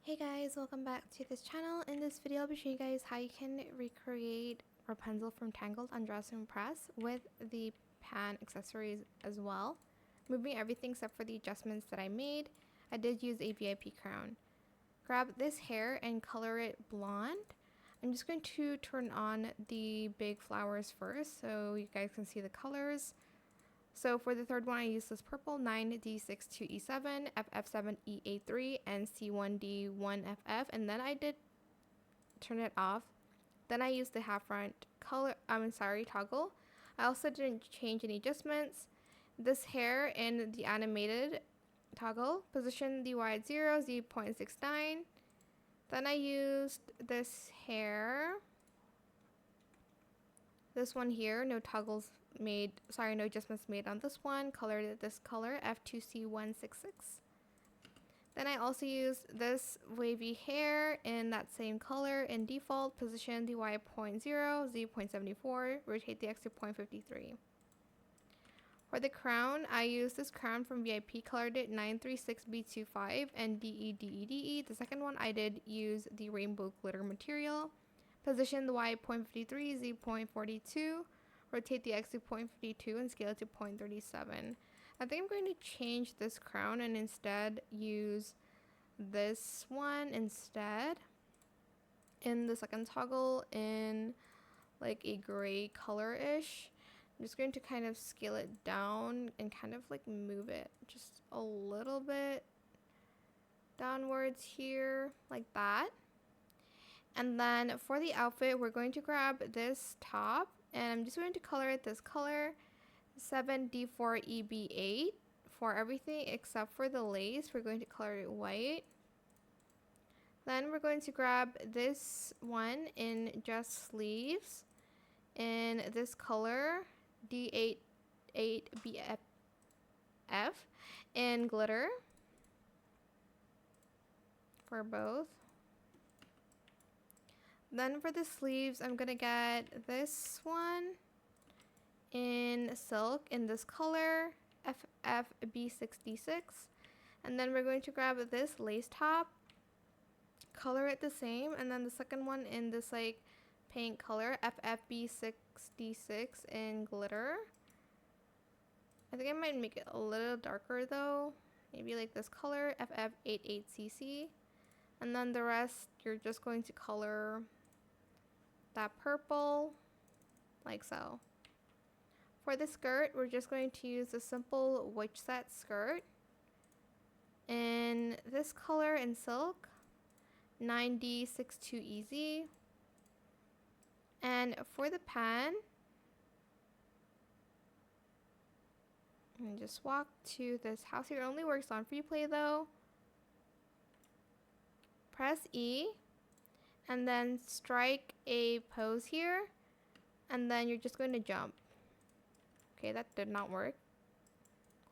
Hey guys, welcome back to this channel. In this video, I'll be showing you guys how you can recreate Rapunzel from Tangled on Dress and Press with the pan accessories as well. Moving everything except for the adjustments that I made. I did use a VIP crown. Grab this hair and color it blonde. I'm just going to turn on the big flowers first so you guys can see the colors. So for the third one, I used this purple 9D62E7, FF7E83, and C1D1FF, and then I did turn it off. Then I used the half front toggle. I also didn't change any adjustments. This hair in the animated toggle, position the Y at 0, Z.69. Then I used this hair. This one here, no adjustments made on this one. Colored it this color, F2C166. Then I also used this wavy hair in that same color in default. Position the Y at 0.0, Z.74, rotate the X to 0.53. For the crown, I used this crown from VIP, colored it 936B25 and DE. The second one, I did use the rainbow glitter material. Position the Y at 0.53, Z 0.42, rotate the X to 0.52 and scale it to 0.37. I think I'm going to change this crown and instead use this one instead in the second toggle in like a gray color-ish. I'm just going to kind of scale it down and kind of like move it just a little bit downwards here like that. And then for the outfit, we're going to grab this top and I'm just going to color it this color, 7D4EB8 for everything except for the lace. We're going to color it white. Then we're going to grab this one in just sleeves in this color, D88BF in glitter for both. Then for the sleeves, I'm gonna get this one in silk in this color, FFB66. And then we're going to grab this lace top, color it the same, and then the second one in this like pink color, FFB66 in glitter. I think I might make it a little darker though, maybe like this color, FF88CC. And then the rest, you're just going to color that purple like so. For the skirt, we're just going to use a simple witch set skirt in this color in silk, 9D62EZ. And for the pan, and just walk to this house here. It only works on free play though. Press E and then strike a pose here, and then you're just going to jump. Okay, that did not work.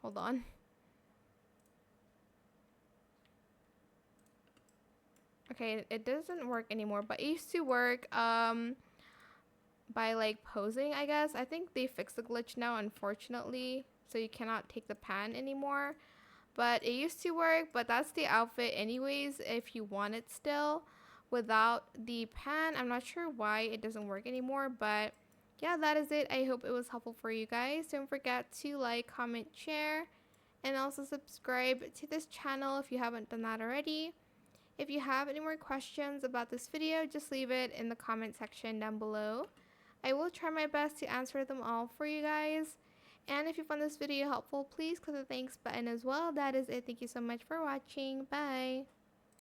Hold on. Okay, it doesn't work anymore, but it used to work by like posing, I guess. I think they fixed the glitch now, unfortunately, so you cannot take the pan anymore. But it used to work, but that's the outfit anyways if you want it still. Without the pan, I'm not sure why it doesn't work anymore, but yeah, that is it. I hope it was helpful for you guys. Don't forget to like, comment, share, and also subscribe to this channel if you haven't done that already. If you have any more questions about this video, just leave it in the comment section down below. I will try my best to answer them all for you guys. And if you found this video helpful, please click the thanks button as well. That is it. Thank you so much for watching. Bye.